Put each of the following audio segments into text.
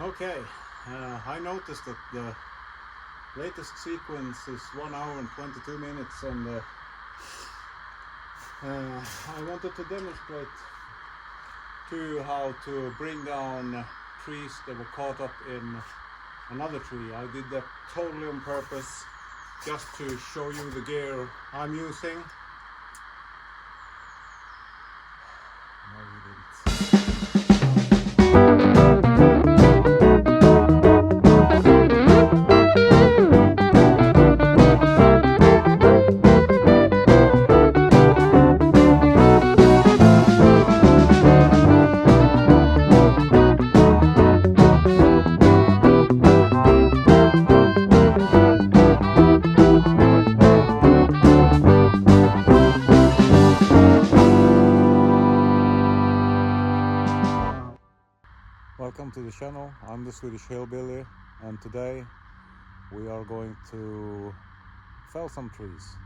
Okay, I noticed that the latest sequence is 1 hour and 22 minutes, and I wanted to demonstrate to you how to bring down trees that were caught up in another tree. I did that totally on purpose, just to show you the gear I'm using. No, you didn't. Welcome to the channel. I'm the Swedish Hillbilly, and today we are going to fell some trees.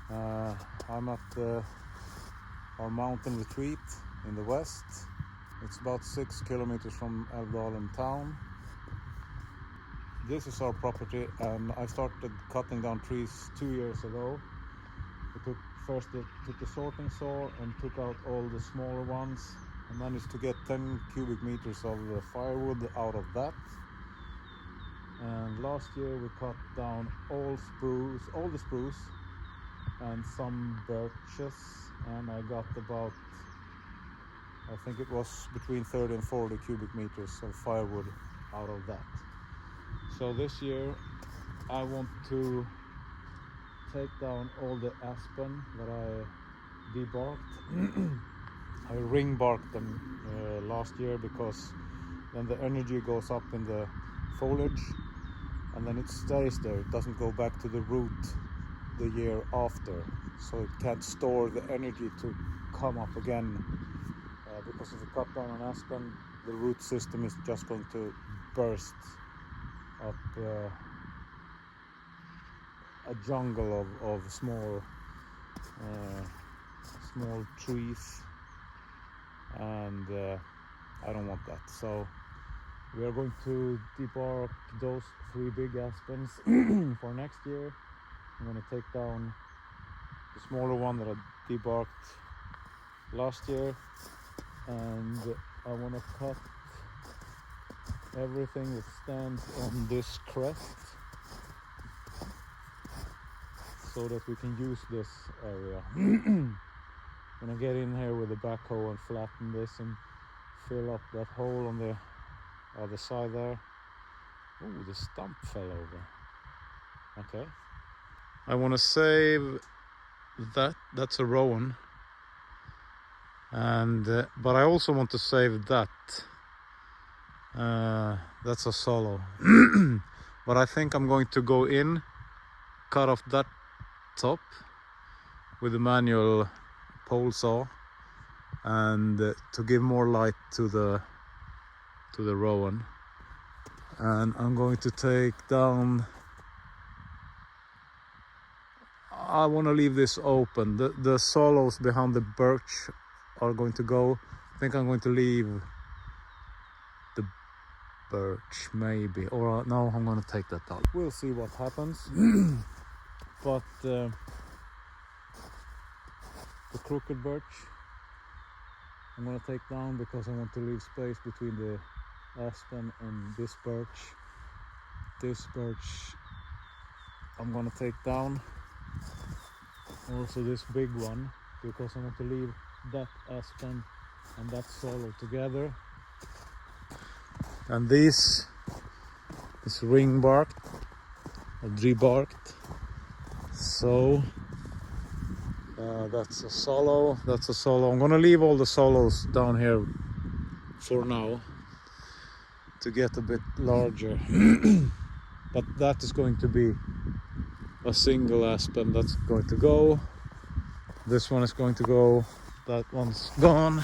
I'm at our mountain retreat in the west. It's about 6 kilometers from Älvdalen town. This is our property, and I started cutting down trees 2 years ago. First took the sorting saw and took out all the smaller ones. I managed to get 10 cubic meters of firewood out of that. And last year we cut down all the spruce and some birches, and I got about, I think it was between 30 and 40 cubic meters of firewood out of that. So this year I want to take down all the aspen that I debarked. I ring barked them last year because then the energy goes up in the foliage and then it stays there. It doesn't go back to the root the year after, so it can't store the energy to come up again, because if you cut down an aspen, the root system is just going to burst up a jungle of small trees, and I don't want that. So we are going to debark those 3 big aspens for next year. I'm going to take down the smaller one that I debarked last year, and I want to cut everything that stands on this crest so that we can use this area. I'm gonna get in here with a backhoe and flatten this and fill up that hole on the other side there. Oh, the stump fell over. Okay. I want to save that. That's a rowan. And but I also want to save that. That's a solo. But I think I'm going to go in, cut off that top with a manual pole saw, and to give more light to the rowan. And I'm going to take down, I want to leave this open. The solos behind the birch are going to go. I think I'm going to leave the birch maybe, or no, I'm going to take that out. We'll see what happens. But the crooked birch I'm going to take down because I want to leave space between the aspen and this birch. This birch I'm going to take down. Also this big one, because I want to leave that aspen and that solo together. And this is ring barked or debarked. So that's a solo. I'm gonna leave all the solos down here for now to get a bit larger. But that is going to be a single aspen that's going to go. This one is going to go. That one's gone.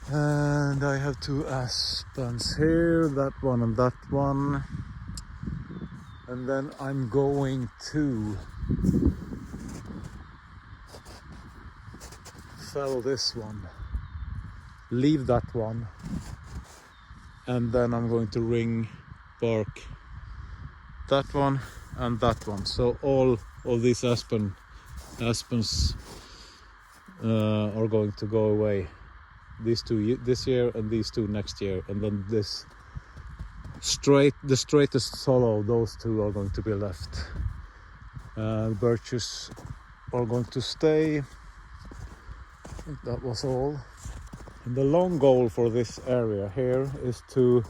And I have 2 aspens here, that one and that one. And then I'm going to fell this one, leave that one, and then I'm going to ring bark that one and that one. So all of these aspens are going to go away. These two this year and these two next year, and then the straightest hollow, those two are going to be left. Birches are going to stay. I think that was all. And the long goal for this area here is to,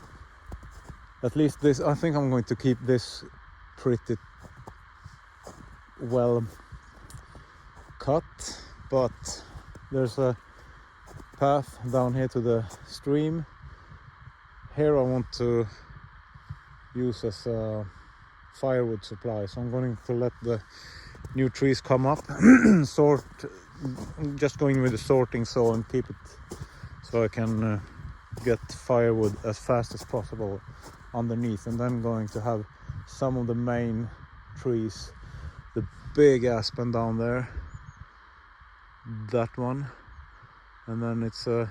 at least this, I think I'm going to keep this pretty well cut, but there's a path down here to the stream. Here I want to use as a firewood supply, so I'm going to let the new trees come up, just going with the sorting saw and keep it so I can get firewood as fast as possible underneath, and then going to have some of the main trees, the big aspen down there, that one, and then it's a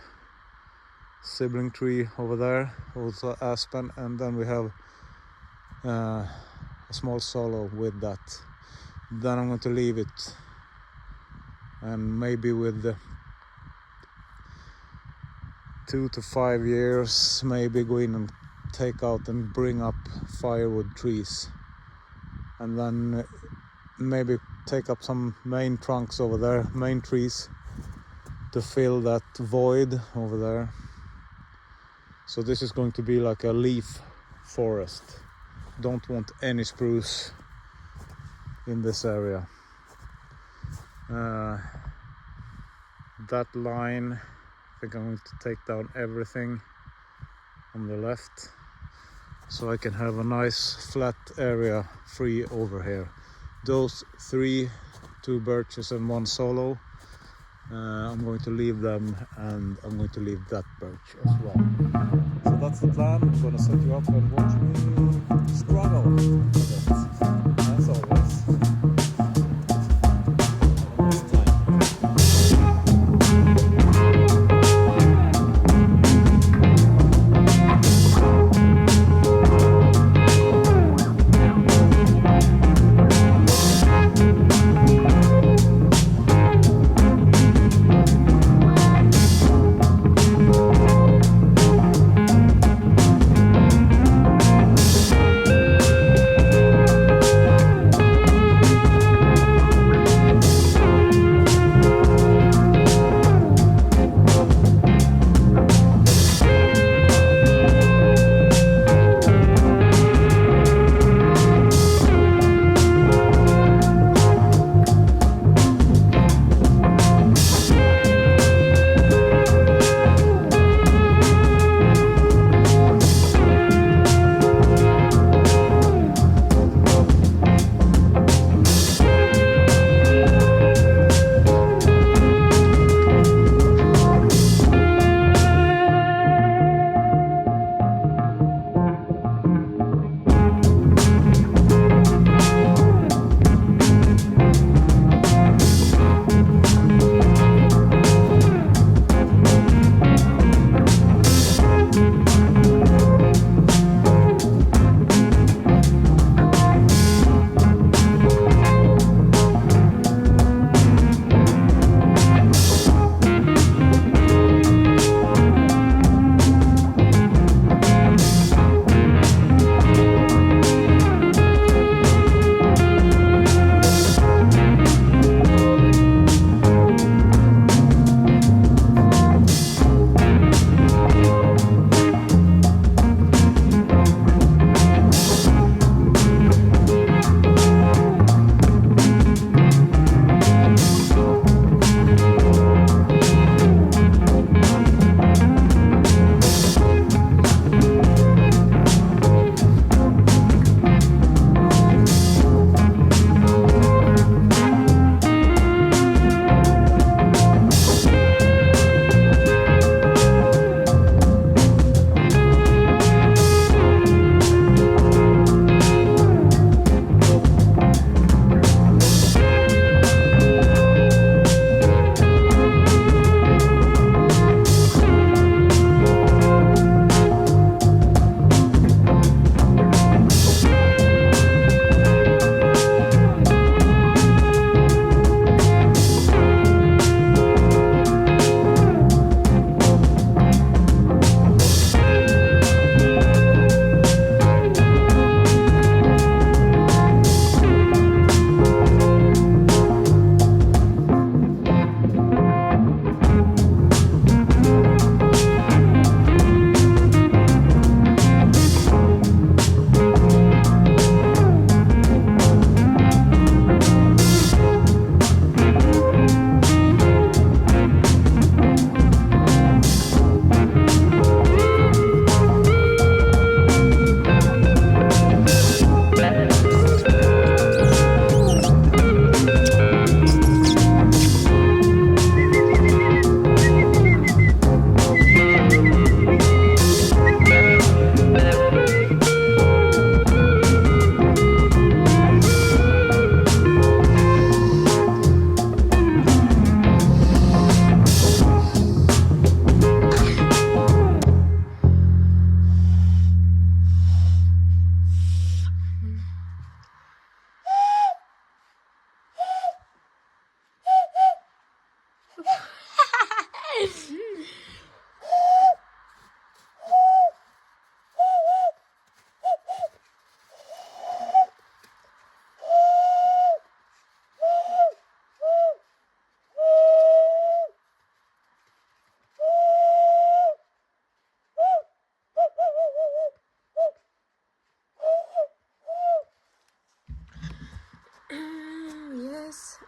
sibling tree over there, also aspen, and then we have a small solo with that. Then I'm going to leave it, and maybe with the 2 to 5 years, maybe go in and take out and bring up firewood trees, and then maybe take up some main trunks over there, main trees, to fill that void over there. So this is going to be like a leaf forest. Don't want any spruce in this area. That line, I think I'm going to take down everything on the left, so I can have a nice flat area free over here. Those 3, 2 birches and 1 solo, I'm going to leave them, and I'm going to leave that birch as well. So that's the plan. I'm going to set you up and watch me struggle a bit, as always.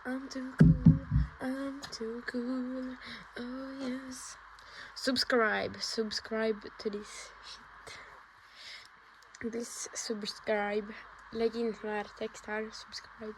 I'm too cool. I'm too cool. Oh yes. Subscribe to this shit. This subscribe. Lägg in sån här text här. Subscribe.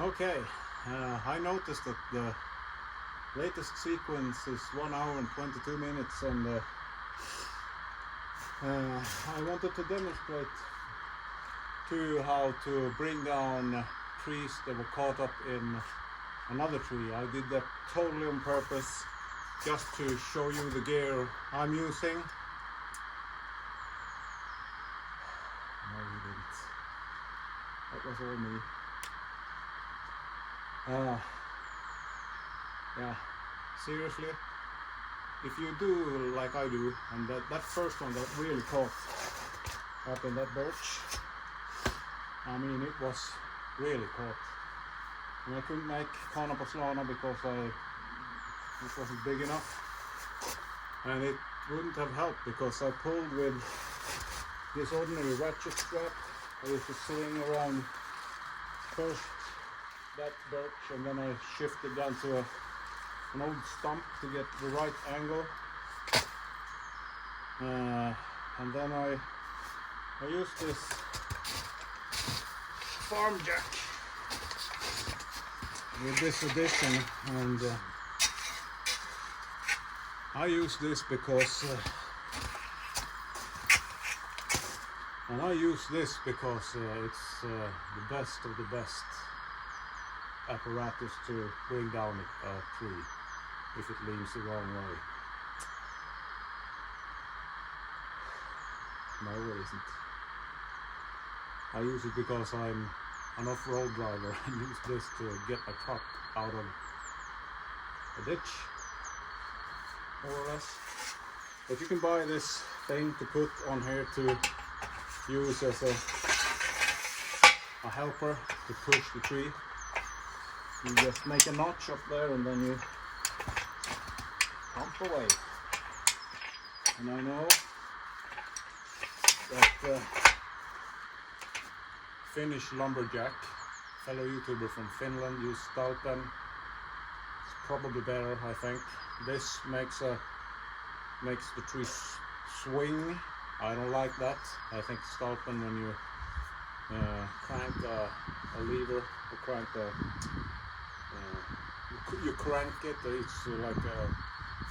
Okay, I noticed that the latest sequence is 1 hour and 22 minutes, and I wanted to demonstrate to you how to bring down trees that were caught up in another tree. I did that totally on purpose, just to show you the gear I'm using. No, you didn't. That was all me. Yeah, seriously, if you do like I do, and that first one that really caught up in that birch, I mean, it was really caught. And I couldn't make Kanapaslana because it wasn't big enough, and it wouldn't have helped because I pulled with this ordinary ratchet strap. I used to sling around first that birch, and then I shifted down to an old stump to get the right angle, and then I used this farm jack with this addition, and I use this because it's the best of the best apparatus to bring down a tree if it leans the wrong way. No, it isn't. I use it because I'm an off-road driver. I use this to get my truck out of a ditch, more or less. But you can buy this thing to put on here to use as a helper to push the tree. You just make a notch up there and then you pump away. And I know that Finnish lumberjack, fellow YouTuber from Finland, used Stihl. It's probably better, I think. This makes the tree swing. I don't like that. I think Stihl, when you crank a lever or crank you crank it, it's like a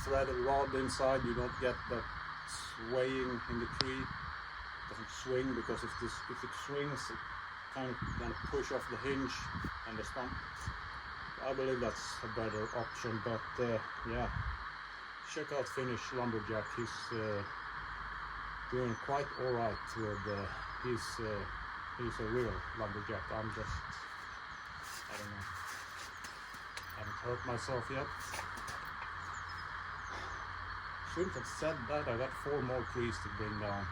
threaded rod inside. You don't get that swaying in the tree. It doesn't swing because if it swings, it kind of gonna push off the hinge and the stump. I believe that's a better option, but yeah, check out Finnish lumberjack. He's doing quite all right with. He's a real lumberjack. I'm just, I don't know. Haven't hurt myself yet. Shouldn't have said that. I got 4 more trees to bring down.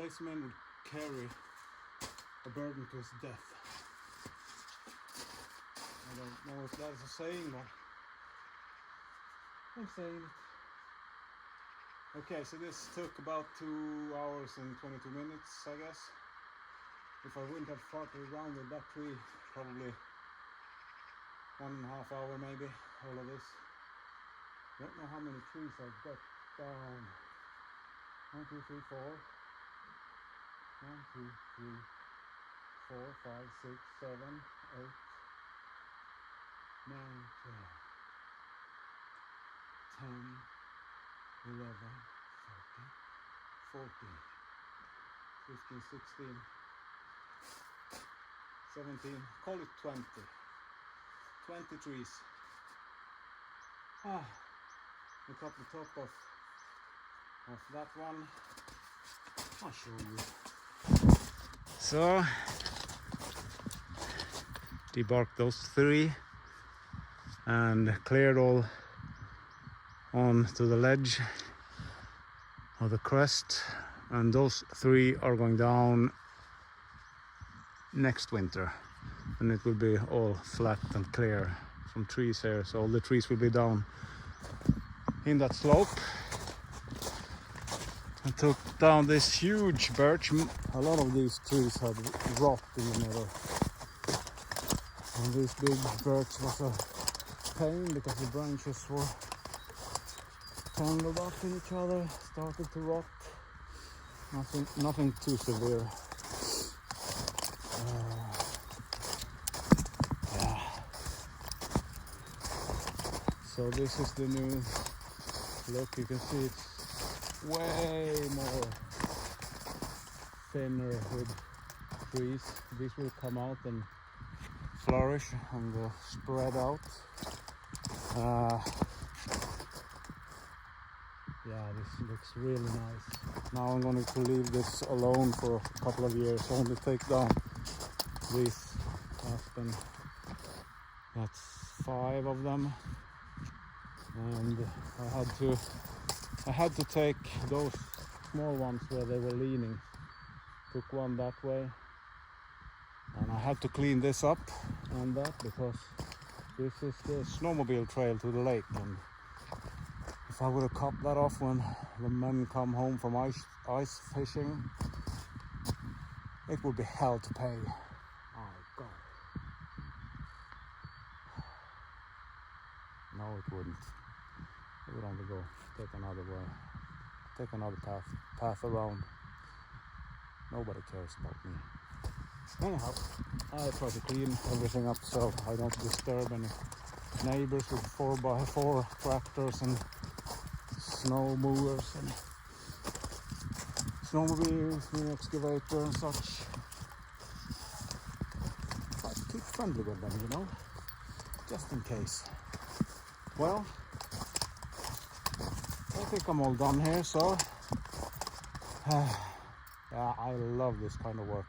policeman would carry a burden to his death. I don't know if that is a saying, but I'm saying it. Okay, so this took about 2 hours and 22 minutes, I guess. If I wouldn't have farted around with that tree, probably 1.5 hours maybe, all of this. Don't know how many trees I've got down. 1, 2, 3, 4. 1, 2, 3, 4, 5, 6, 7, 8, 9, 10, 11, 13, 14, 15, 16, 17, call it 20. 20 trees. We cut the top of that one. I'll show you. So, debarked those 3 and cleared all onto the ledge of the crest, and those 3 are going down next winter, and it will be all flat and clear from trees here, so all the trees will be down in that slope. I took down this huge birch. A lot of these trees had rot in the middle, and this big birch was a pain because the branches were tangled up in each other, started to rot. Nothing too severe. So this is the new look. You can see it's way more thinner with trees. These will come out and flourish and spread out. Yeah, this looks really nice. Now I'm going to leave this alone for a couple of years, only take down these aspen. That's 5 of them, and I had to take those small ones where they were leaning. Took one that way, and I had to clean this up and that because this is the snowmobile trail to the lake, and if I would have cut that off when the men come home from ice fishing, it would be hell to pay. Oh God. No, it wouldn't. It would only go take another way, take another path around. Nobody cares about me. Anyhow, I try to clean everything up so I don't disturb any neighbors with 4x4 tractors and snow movers and snowmobiles, mini excavator and such. But keep friendly with them, you know, just in case. Well, I think I'm all done here, so yeah, I love this kind of work.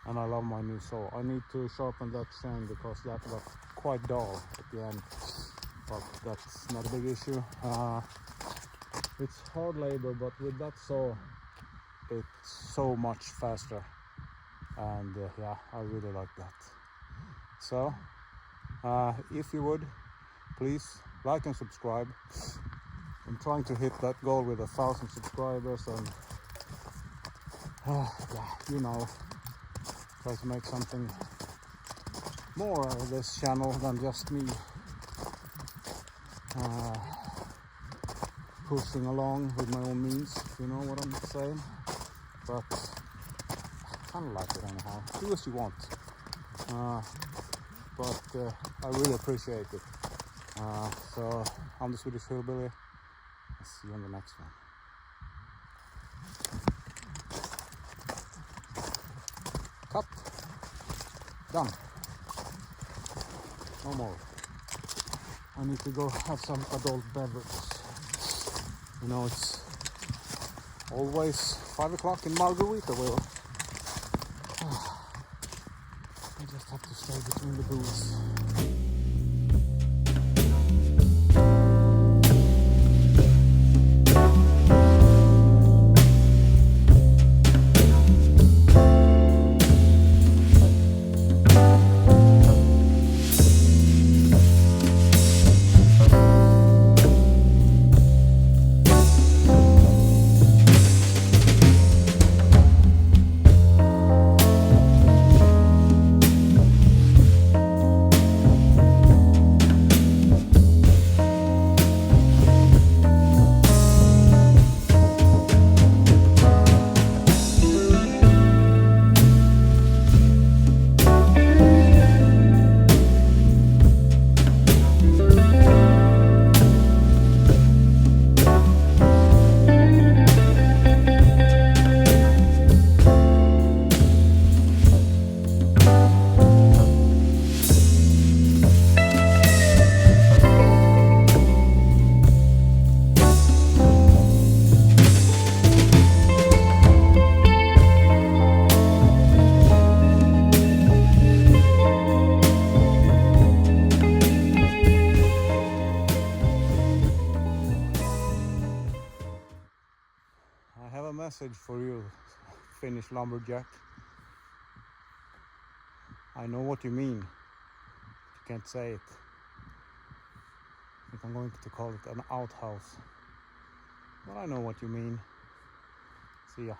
And I love my new saw. I need to sharpen that chain because that got quite dull at the end, but that's not a big issue. It's hard labor, but with that saw it's so much faster, and yeah, I really like that. So if you would, please like and subscribe. I'm trying to hit that goal with 1,000 subscribers, and yeah, you know, try to make something more out of this channel than just me pushing along with my own means, if you know what I'm saying. But I kind of like it anyhow. Do as you want. But I really appreciate it. So I'm the Swedish Hillbilly. I'll see you on the next one. Cut. Done. No more. I need to go have some adult beverage. You know, it's always 5 o'clock in Margaritaville. I just have to stay between the booths. I have a message for you, Finnish lumberjack. I know what you mean. You can't say it. I think I'm going to call it an outhouse. But I know what you mean. See ya.